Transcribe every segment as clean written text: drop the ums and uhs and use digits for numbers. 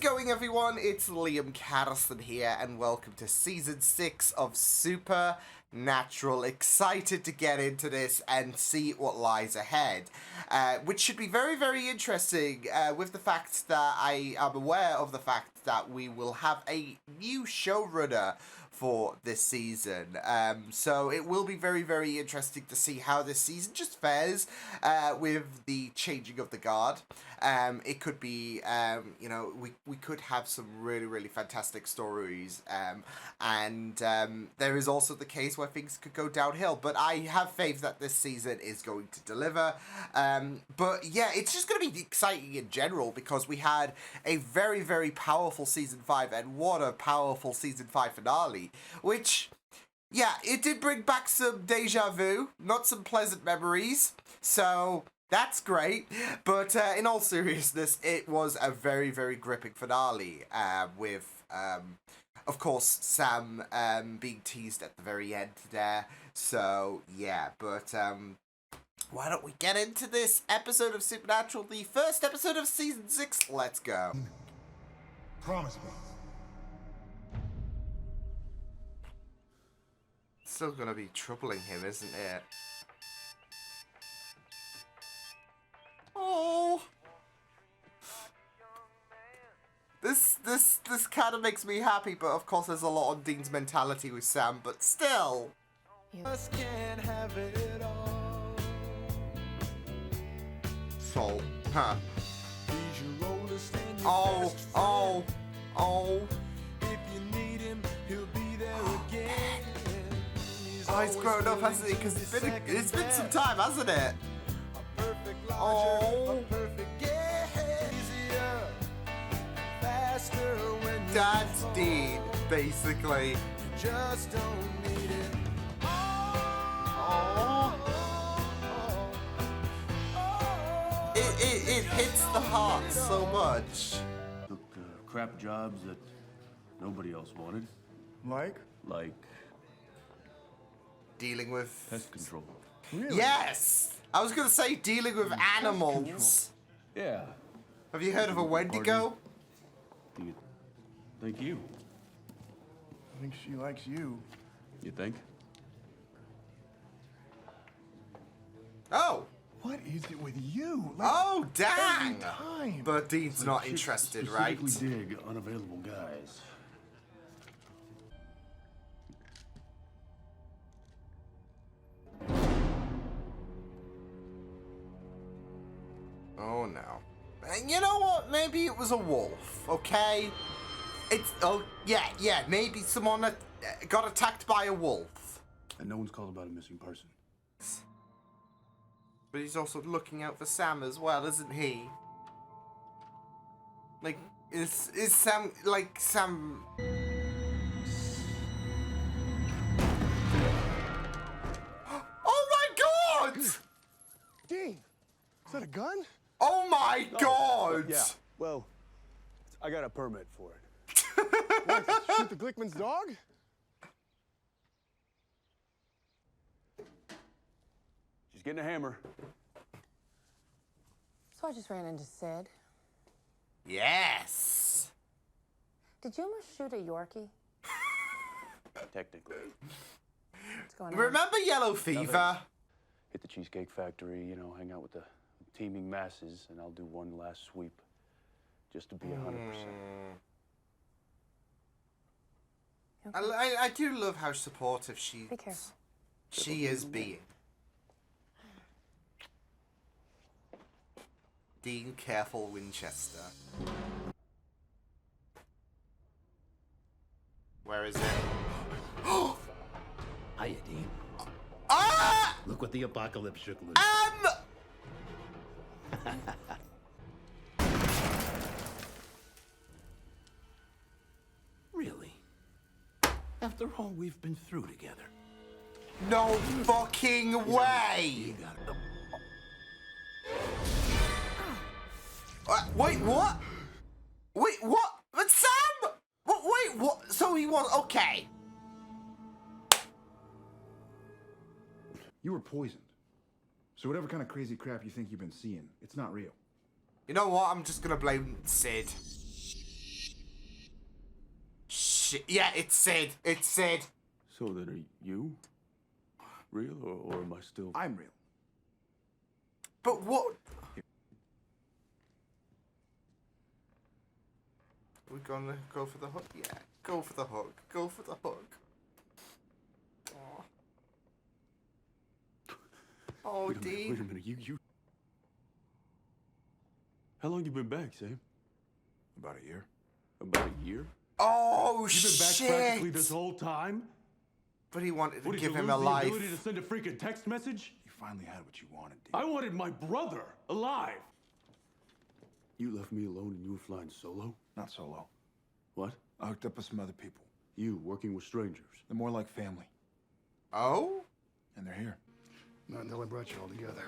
going, everyone? It's Liam Carson here, and welcome to Season 6 of Supernatural. Excited to get into this and see what lies ahead, which should be very, very interesting, with the fact that I am aware of the fact that we will have a new showrunner for this season. So it will be very, very interesting to see how this season just fares with the changing of the guard. It could be, you know, we could have some really, really fantastic stories. And there is also the case where things could go downhill. But I have faith that this season is going to deliver. But yeah, it's just going to be exciting in general because we had a very, very powerful Season 5. And what a powerful Season 5 finale. Which, yeah, it did bring back some deja vu, not some pleasant memories, so that's great. But in all seriousness, it was a very, very gripping finale with, of course, Sam being teased at the very end there. So, yeah, but why don't we get into this episode of Supernatural, the first episode of Season 6? Let's go. Promise me. Still gonna be troubling him, isn't it? Oh, this kind of makes me happy, but of course there's a lot on Dean's mentality with Sam, but still. Just can't have it all. Soul, huh? He's your oldest and your Oh, best friend. oh. If you need him, he'll be there again. Oh, he's grown up, hasn't he? Because it's been some time, hasn't it? A perfect lodger, Oh. a perfect guest. Easier, faster when you Dad's fall. Dean, basically. You just don't need it. It hits the heart so much. Took crap jobs that nobody else wanted, Like? like Dealing with... pest control. Really? Yes! I was gonna say dealing with animals. Yeah. Have you heard of a Wendigo? Thank you. I think she likes you. You think? Oh! What is it with you? Like, Oh, dang! every time. But Dean's not interested, right? Specifically dig unavailable guys. Oh, no. And you know what? Maybe it was a wolf, okay? It's... Oh, yeah. Maybe someone got attacked by a wolf. And no one's called about a missing person. But he's also looking out for Sam as well, isn't he? Like, is Sam... Like, Sam... Oh my god! Dean, is that a gun? Oh my god! Yeah, well, I got a permit for it. What, shoot the Glickman's dog? She's getting a hammer. So I just ran into Sid. Yes! Did you almost shoot a Yorkie? Technically. What's going on? Remember Yellow Fever? Hit the Cheesecake Factory, you know, hang out with the teeming masses, and I'll do one last sweep just to be 100%. I do love how supportive Be careful. she is being. Dean Careful Winchester. Where is it? Hiya, Dean. Ah! Look what the apocalypse shook loose. Really? After all we've been through together. No fucking You way! got Wait, what? Wait, what? But Sam! Wait, what? So he was... Okay. You were poisoned. So whatever kind of crazy crap you think you've been seeing, it's not real. You know what? I'm just gonna blame Sid. shit. Yeah, it's Sid. It's Sid. So then are you real or am I still... I'm real. But what? We're gonna go for the hook? Yeah, go for the hook. Go for the hook. Oh, oh Wait a Dean. minute, you... How long you been back, Sam? About a year. About a year? Oh, You've been back shit. practically this whole time? But he wanted to What, did give you him lose a the life. ability to send a freaking text message? You finally had what you wanted, dude. I wanted my brother alive. You left me alone and you were flying solo? Not solo. What? I hooked up with some other people. You working with strangers? They're more like family. Oh? And they're here. Not until I brought you all together.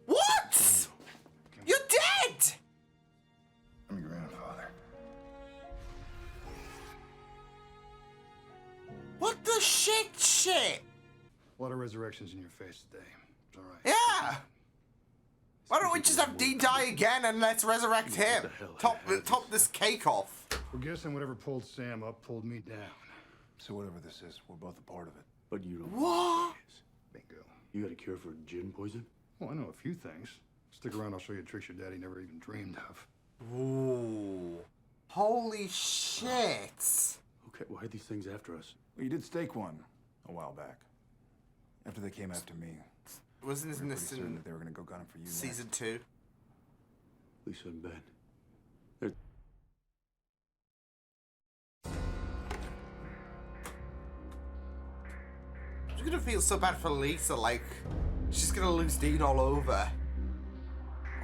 What? You're dead! I'm your grandfather. What the shit? A lot of resurrections in your face today. It's all right. Yeah. Why don't we just have Dean die again and let's resurrect him? Top this cake off. We're guessing whatever pulled Sam up pulled me down. So whatever this is, we're both a part of it. But you don't... What? Bingo. You got a cure for gin poison? Well, I know a few things. Stick around, I'll show you tricks your daddy never even dreamed of. Ooh. Holy shit. Okay, why are these things after us? Well, you did stake one a while back. After they came after me, Wasn't we were this pretty certain in that they were going to go gunning for you season next. 2? Lisa and Ben. They're... I'm gonna feel so bad for Lisa, like she's gonna lose Dean all over.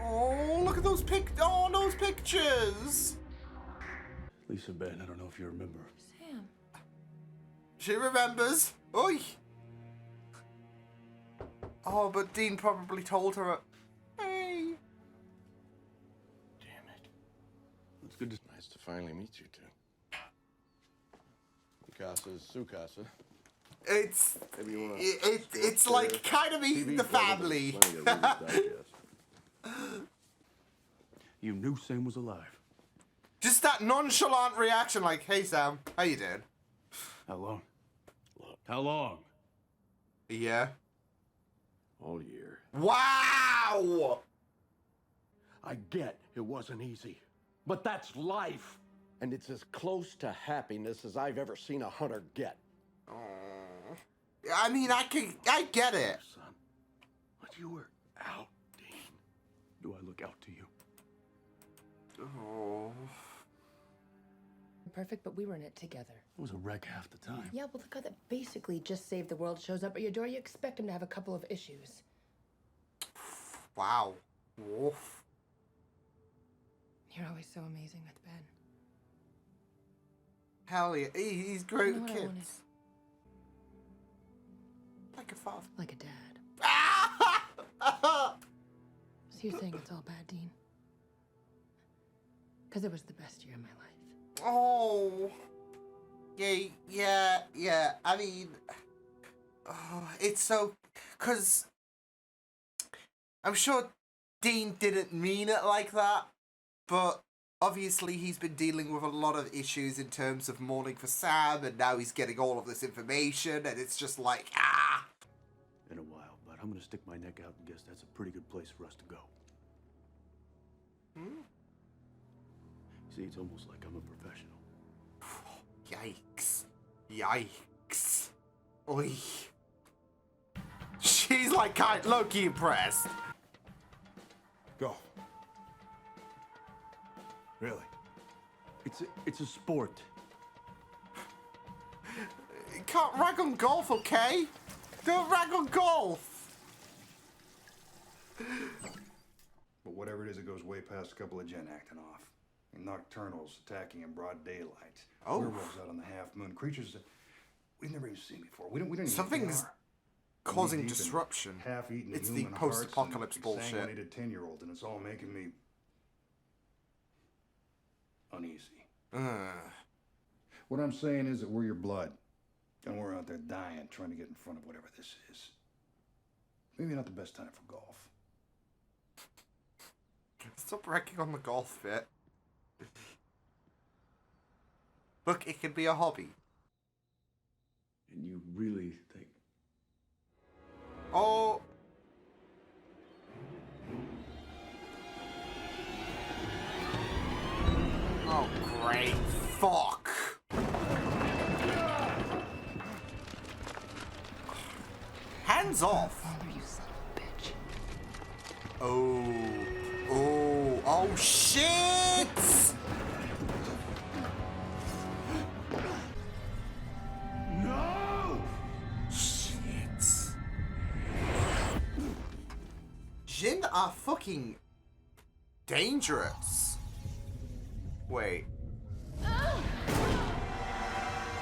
Oh, look at those those pictures. Lisa and Ben, I don't know if you remember. Sam. She remembers. Oi. Oh, but Dean probably told her. Hey. Damn it. It's good to... Nice to finally meet you two. Micasa's Sukasa. It's Maybe you wanna it's like kind of eating the family. You knew Sam was alive. Just that nonchalant reaction, like, "Hey Sam, how you doing?" How long? How long? Yeah. All year. Wow. I get it wasn't easy, but that's life. And it's as close to happiness as I've ever seen a hunter get. I mean, I get it. Son, but you were out, Dean. Do I look out to you? Oh. Perfect, but we were in it together. I was a wreck half the time. Yeah, well, the guy that basically just saved the world shows up at your door. You expect him to have a couple of issues. Wow. Woof. You're always so amazing with Ben. Hell yeah. He's great You know with what I wanted? kids. Like a father. Like a dad. So you're saying it's all bad, Dean? Because it was the best year of my life. Oh. Yeah. I mean, oh, it's so... Because I'm sure Dean didn't mean it like that, but obviously he's been dealing with a lot of issues in terms of mourning for Sam, and now he's getting all of this information, and it's just like, In a while, but I'm gonna stick my neck out and guess that's a pretty good place for us to go. See, it's almost like I'm a professional. Yikes. Oi. She's like kind low-key impressed. Go. Really? It's a sport. You can't rag on golf, okay? Don't rag on golf. But whatever it is, it goes way past a couple of gen acting off. And nocturnals attacking in broad daylight. Oh. Werewolves out on the half moon. Creatures that we've never even seen before. We don't even know what Something's they are. causing Knee deep in disruption. Half-eaten It's the human hearts and post-apocalypse bullshit. exsanguinated 10-year-old, and it's all making me uneasy. What I'm saying is that we're your blood, and we're out there dying, trying to get in front of whatever this is. Maybe not the best time for golf. Stop ragging on the golf bit. Look, it can be a hobby. And you really think... Oh. Oh, great. Fuck. Hands off. You son of a bitch. Oh, shit! No! Shit. Jinn are fucking dangerous. Wait.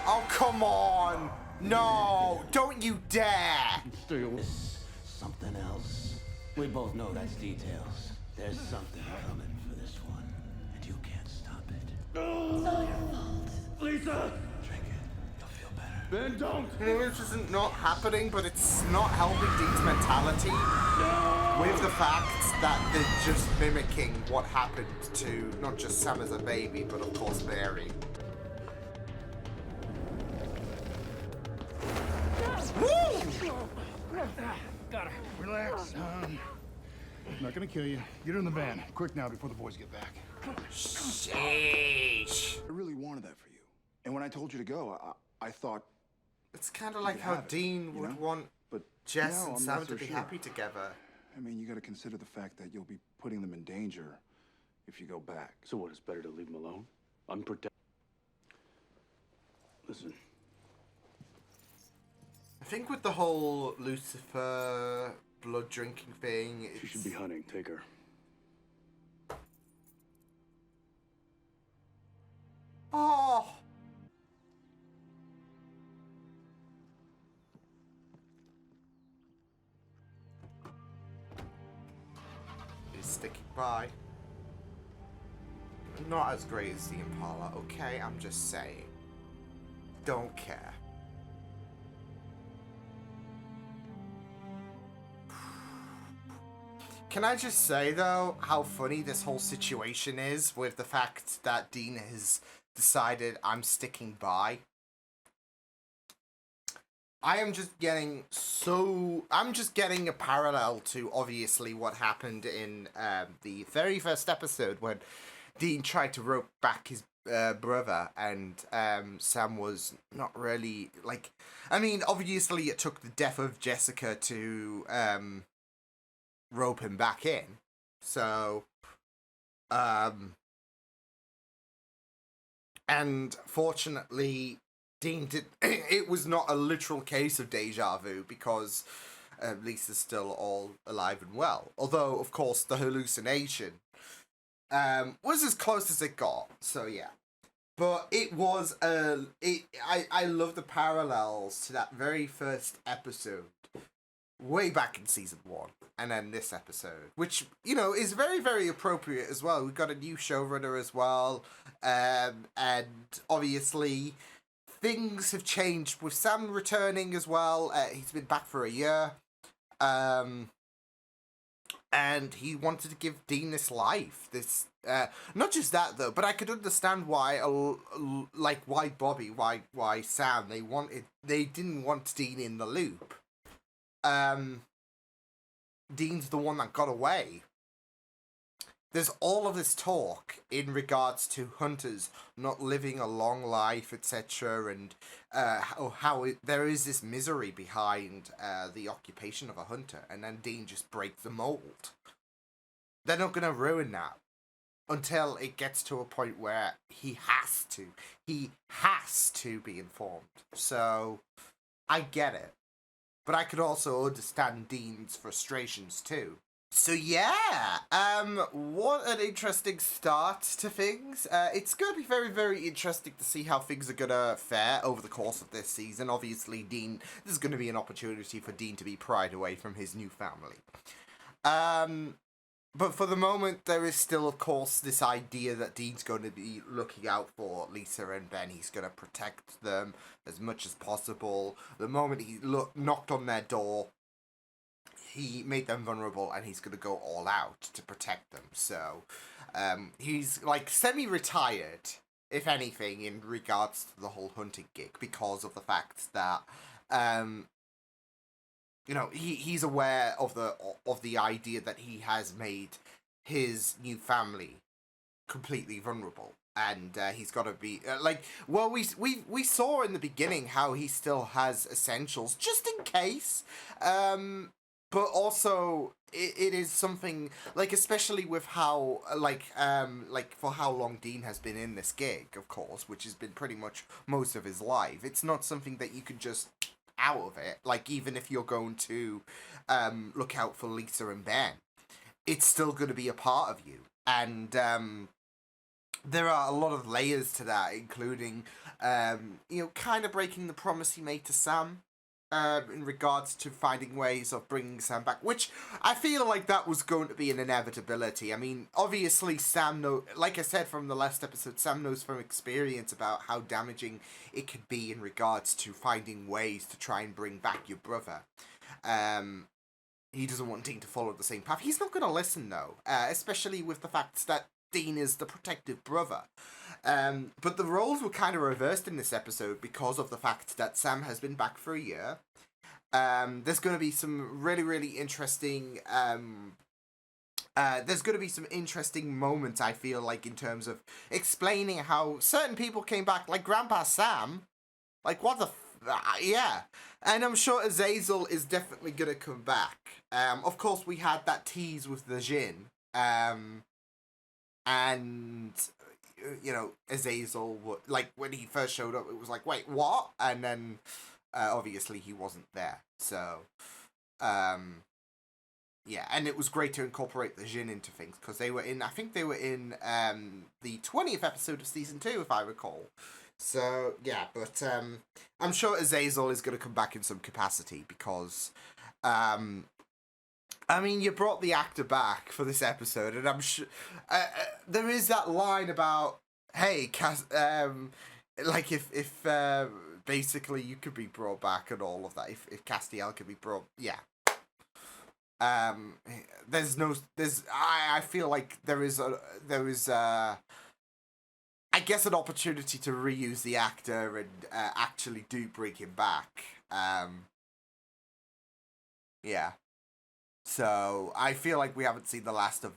Oh, come on! No! Don't you dare! Something else. We both know that's details. There's something coming for this one, and you can't stop it. It's all your fault. Lisa! Drink it. You'll feel better. Ben, don't! You know, this isn't not happening, but it's not helping Dean's mentality with the fact that they're just mimicking what happened to not just Sam as a baby, but of course Mary. Got her. Relax. I'm not gonna kill you. Get her in the van. Quick now before the boys get back. Sheesh. I really wanted that for you. And when I told you to go, I thought, It's kind of like how have it, Dean you would know? want but Jess now and I'm Sam not to so be sure. happy together. I mean, you gotta consider the fact that you'll be putting them in danger if you go back. So what, it's better to leave him alone? Unprotected? Listen, I think with the whole Lucifer blood drinking thing, she should be hunting. Take her. Oh. He's sticking by. Not as great as the Impala, okay? I'm just saying. Don't care. Can I just say, though, how funny this whole situation is with the fact that Dean has decided I'm sticking by? I'm just getting a parallel to, obviously, what happened in the very first episode when Dean tried to rope back his brother, and Sam was not really, like... I mean, obviously, it took the death of Jessica to rope him back in. So, and fortunately, Dean did... It was not a literal case of deja vu, because Lisa's still all alive and well. Although, of course, the hallucination was as close as it got. So, yeah. But it was... I love the parallels to that very first episode. Way back in season 1. And then this episode. Which, you know, is very, very appropriate as well. We've got a new showrunner as well. And obviously... things have changed with Sam returning as well. He's been back for a year. And he wanted to give Dean this life. This, not just that though, but I could understand why, like why Bobby, why Sam, they didn't want Dean in the loop. Dean's the one that got away. There's all of this talk in regards to hunters not living a long life, etc., and how there is this misery behind the occupation of a hunter, and then Dean just breaks the mold. They're not going to ruin that until it gets to a point where he has to be informed. So, I get it. But I could also understand Dean's frustrations too. So yeah, what an interesting start to things. It's going to be very, very interesting to see how things are going to fare over the course of this season. Obviously, this is going to be an opportunity for Dean to be pried away from his new family. But for the moment, there is still, of course, this idea that Dean's going to be looking out for Lisa and Ben. He's going to protect them as much as possible. The moment he knocked on their door, he made them vulnerable, and he's going to go all out to protect them. So, he's, like, semi-retired if anything, in regards to the whole hunting gig, because of the fact that, he's aware of the idea that he has made his new family completely vulnerable, and he's got to be we saw in the beginning how he still has essentials just in case, but also it is something especially with how for how long Dean has been in this gig, of course, which has been pretty much most of his life. It's not something that you can just out of it, even if you're going to look out for Lisa and Ben, it's still going to be a part of you. And there are a lot of layers to that, including kind of breaking the promise he made to Sam in regards to finding ways of bringing Sam back, which I feel like that was going to be an inevitability. I mean, obviously Sam like I said from the last episode, Sam knows from experience about how damaging it could be in regards to finding ways to try and bring back your brother. He doesn't want Dean to follow the same path. He's not going to listen, though, especially with the fact that Dean is the protective brother. But the roles were kind of reversed in this episode because of the fact that Sam has been back for a year. There's going to be some really, really interesting... there's going to be some interesting moments, I feel like, in terms of explaining how certain people came back, like Grandpa Sam. What the... yeah. And I'm sure Azazel is definitely going to come back. Of course, we had that tease with the Jinn. And, Azazel, when he first showed up, it was like, wait, what? And then, obviously, he wasn't there. So, yeah. And it was great to incorporate the Jinn into things, because they were in the 20th episode of Season 2, if I recall. So, yeah, but I'm sure Azazel is going to come back in some capacity, because, you brought the actor back for this episode, and I'm sure there is that line about, hey, if basically you could be brought back and all of that, if Castiel could be brought, yeah. I feel like there is I guess an opportunity to reuse the actor and actually do bring him back. Yeah. So, I feel like we haven't seen the last of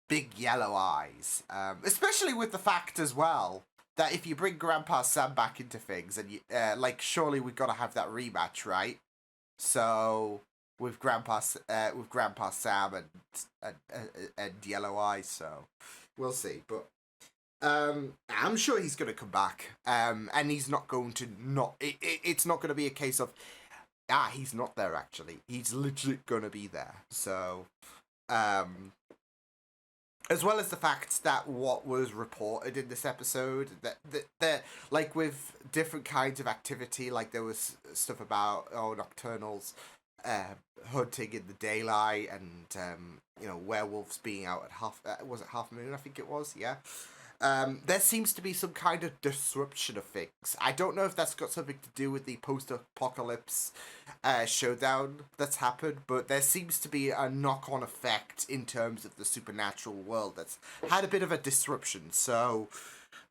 Big Yellow Eyes. Especially with the fact as well that if you bring Grandpa Sam back into things, and surely we've got to have that rematch, right? So, with Grandpa Sam and Yellow Eyes, so we'll see. But I'm sure he's going to come back, and he's not going to it's not going to be a case of, he's not there, actually. He's legit gonna be there. So, as well as the fact that what was reported in this episode, that with different kinds of activity, there was stuff about, nocturnals, hunting in the daylight, and, werewolves being out at was it half moon, I think it was, yeah. There seems to be some kind of disruption of things. I don't know if that's got something to do with the post-apocalypse showdown that's happened, but there seems to be a knock-on effect in terms of the supernatural world that's had a bit of a disruption. So,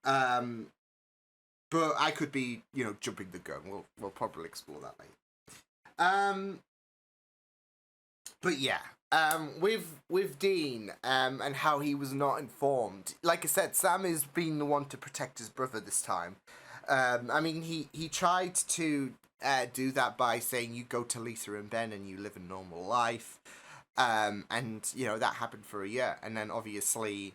but I could be, jumping the gun. We'll probably explore that later. But yeah. With Dean, and how he was not informed. Like I said, Sam is being the one to protect his brother this time. He tried to do that by saying, you go to Lisa and Ben and you live a normal life. And, that happened for a year. And then, obviously,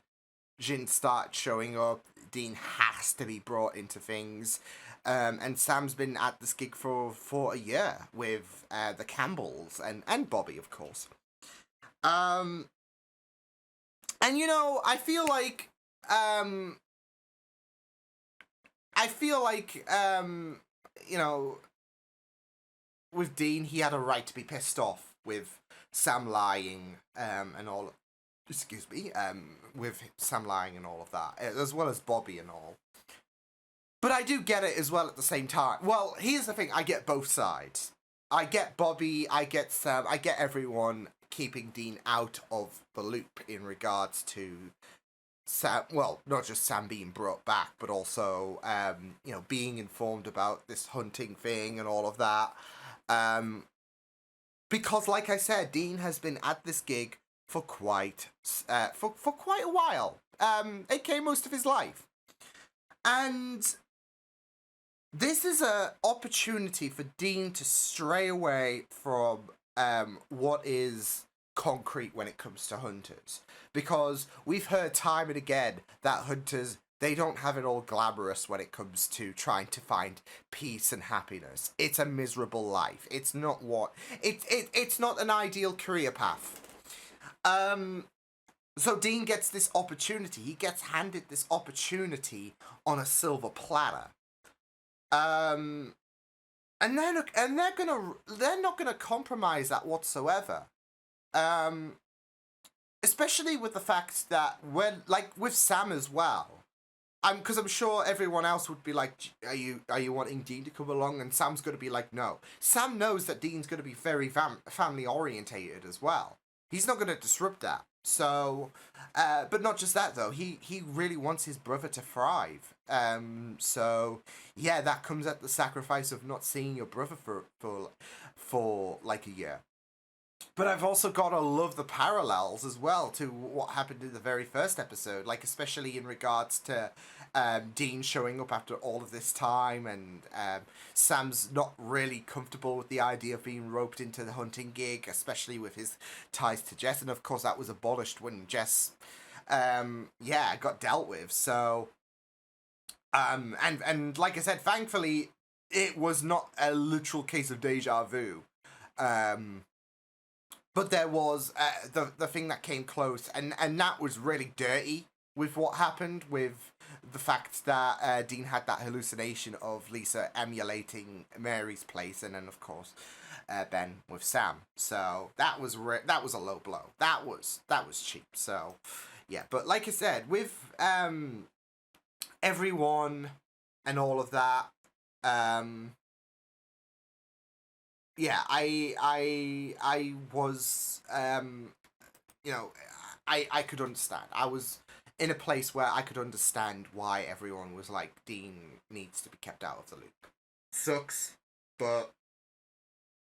Jin starts showing up. Dean has to be brought into things. And Sam's been at this gig for a year with the Campbells and Bobby, of course. And I feel like with Dean, he had a right to be pissed off with Sam lying, and all, with Sam lying and all of that, as well as Bobby and all. But I do get it as well at the same time. Well, here's the thing, I get both sides. I get Bobby, I get Sam, I get everyone keeping Dean out of the loop in regards to Sam, well, not just Sam being brought back, but also, you know, being informed about this hunting thing and all of that. Because, like I said, Dean has been at this gig for quite a while, aka most of his life, and this is a opportunity for Dean to stray away from what is concrete when it comes to hunters, because we've heard time and again that hunters, they don't have it all glamorous when it comes to trying to find peace and happiness. It's a miserable life. It's not what it's not an ideal career path. So Dean gets this opportunity. He gets handed this opportunity on a silver platter. And they're not gonna compromise that whatsoever. Especially with the fact that when, like, with Sam as well, because I'm sure everyone else would be like, are you wanting Dean to come along? And Sam's gonna be like, no. Sam knows that Dean's gonna be very family orientated as well. He's not gonna disrupt that. So, but not just that though. He really wants his brother to thrive. So yeah, that comes at the sacrifice of not seeing your brother for like a year. But I've also got to love the parallels as well to what happened in the very first episode, like especially in regards to Dean showing up after all of this time, and Sam's not really comfortable with the idea of being roped into the hunting gig, especially with his ties to Jess, and of course that was abolished when Jess, got dealt with. So, and like I said, thankfully, it was not a literal case of deja vu. But there was the thing that came close, and that was really dirty with what happened with the fact that Dean had that hallucination of Lisa emulating Mary's place, and then of course Ben with Sam. So that was a low blow. That was cheap. So yeah, but like I said, with everyone and all of that. Yeah, I was, you know, I could understand. I was in a place where I could understand why everyone was like, Dean needs to be kept out of the loop. Sucks, but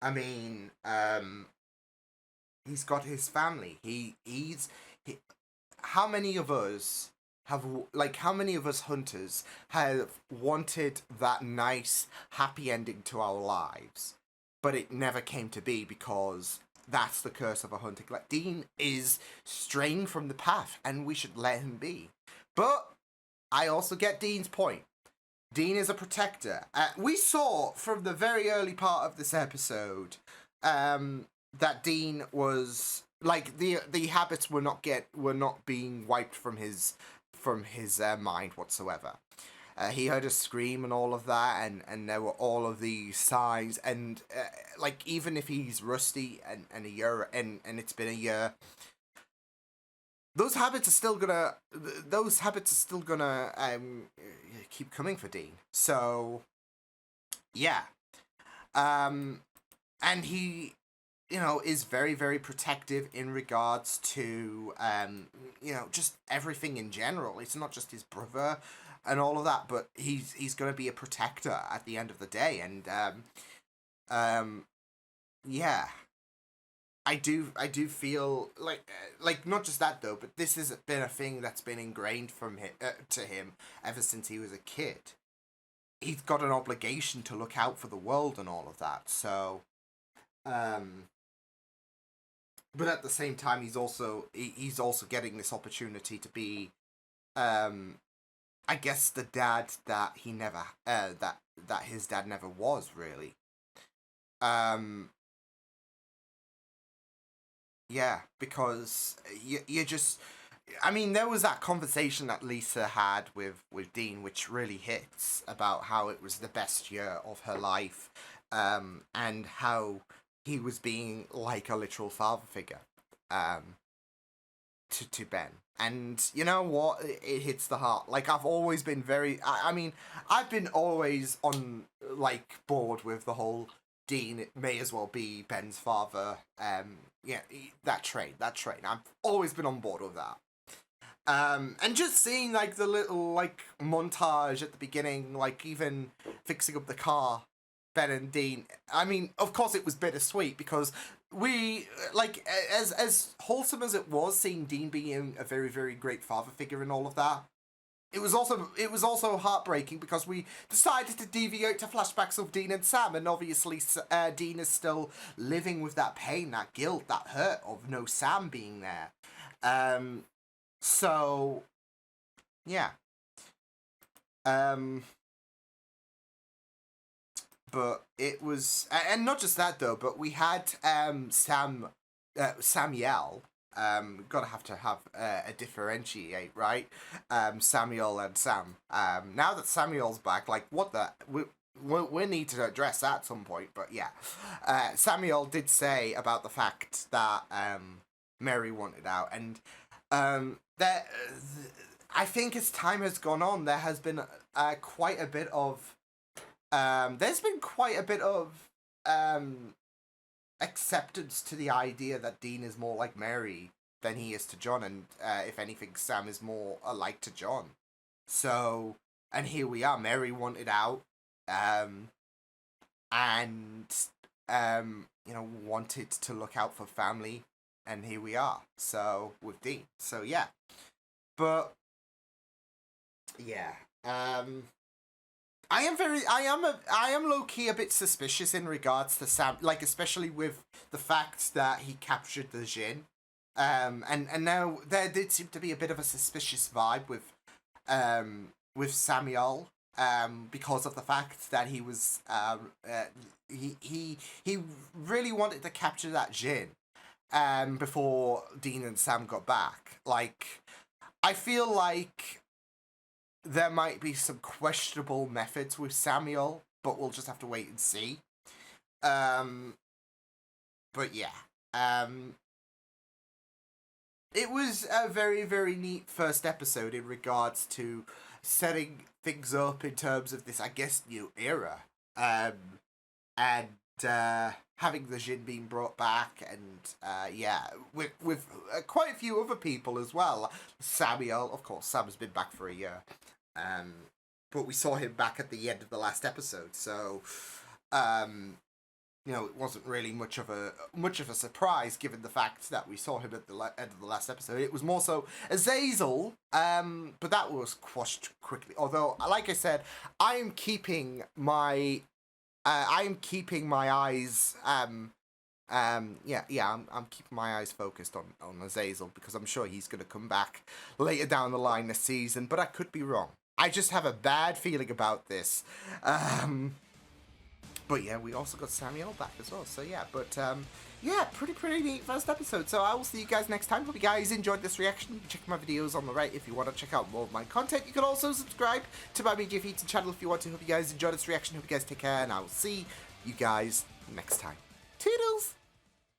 I mean, he's got his family. How many of us how many of us hunters have wanted that nice, happy ending to our lives? But it never came to be because that's the curse of a hunting. Like, Dean is straying from the path, and we should let him be. But I also get Dean's point. Dean is a protector. We saw from the very early part of this episode that Dean was like the habits were not being wiped from his mind whatsoever. He heard a scream and all of that, and there were all of these signs, and like even if he's rusty and a year and it's been a year, those habits are still gonna keep coming for Dean. So yeah, and he, you know, is very, very protective in regards to you know, just everything in general. It's not just his brother and all of that, but he's going to be a protector at the end of the day. And yeah, I do feel like not just that though, but this has been a thing that's been ingrained from him to him ever since he was a kid. He's got an obligation to look out for the world and all of that. So but at the same time, he's also getting this opportunity to be I guess the dad that he never that his dad never was, really. Yeah, because you just, I mean, there was that conversation that Lisa had with Dean, which really hits, about how it was the best year of her life, and how he was being like a literal father figure to Ben. And you know what? It hits the heart. Like, I've always been I mean, I've been always on, like, board with the whole Dean may as well be Ben's father. Yeah, that train. I've always been on board with that. And just seeing like the little like montage at the beginning, like even fixing up the car, Ben and Dean. I mean, of course it was bittersweet because we like as wholesome as it was, seeing Dean being a very, very great father figure and all of that. It was also heartbreaking because we decided to deviate to flashbacks of Dean and Sam, and obviously Dean is still living with that pain, that guilt, that hurt of no Sam being there. So yeah. But it was, and not just that though, but we had Samuel. Gotta have to have a differentiate, right? Samuel and Sam. Now that Samuel's back, like what the we need to address that at some point. But yeah, Samuel did say about the fact that Mary wanted out, and that I think as time has gone on, there has been quite a bit of there's been quite a bit of acceptance to the idea that Dean is more like Mary than he is to John, and if anything, Sam is more alike to John. So, and here we are. Mary wanted out, and wanted to look out for family, and here we are. So with Dean. So yeah, but yeah. I am low key a bit suspicious in regards to Sam, like especially with the fact that he captured the Jinn, and now there did seem to be a bit of a suspicious vibe with Samuel, because of the fact that he was he really wanted to capture that Jinn, before Dean and Sam got back. Like, I feel like there might be some questionable methods with Samuel, but we'll just have to wait and see. But yeah. It was a very, very neat first episode in regards to setting things up in terms of this, I guess, new era. And having the Jinn being brought back, and yeah, with quite a few other people as well. Samuel, of course, Sam has been back for a year. But we saw him back at the end of the last episode, so it wasn't really much of a surprise given the fact that we saw him at the end of the last episode. It was more so Exile, but that was quashed quickly. Although, like I said, I'm keeping my eyes. I'm keeping my eyes focused on Azazel, because I'm sure he's going to come back later down the line this season, but I could be wrong. I just have a bad feeling about this. But yeah, we also got Samuel back as well, so yeah, but yeah, pretty neat first episode. So I will see you guys next time. Hope you guys enjoyed this reaction. You can check my videos on the right if you want to check out more of my content. You can also subscribe to my Media Feeds and channel if you want to. Hope you guys enjoyed this reaction. Hope you guys take care, and I will see you guys next time. Toodles!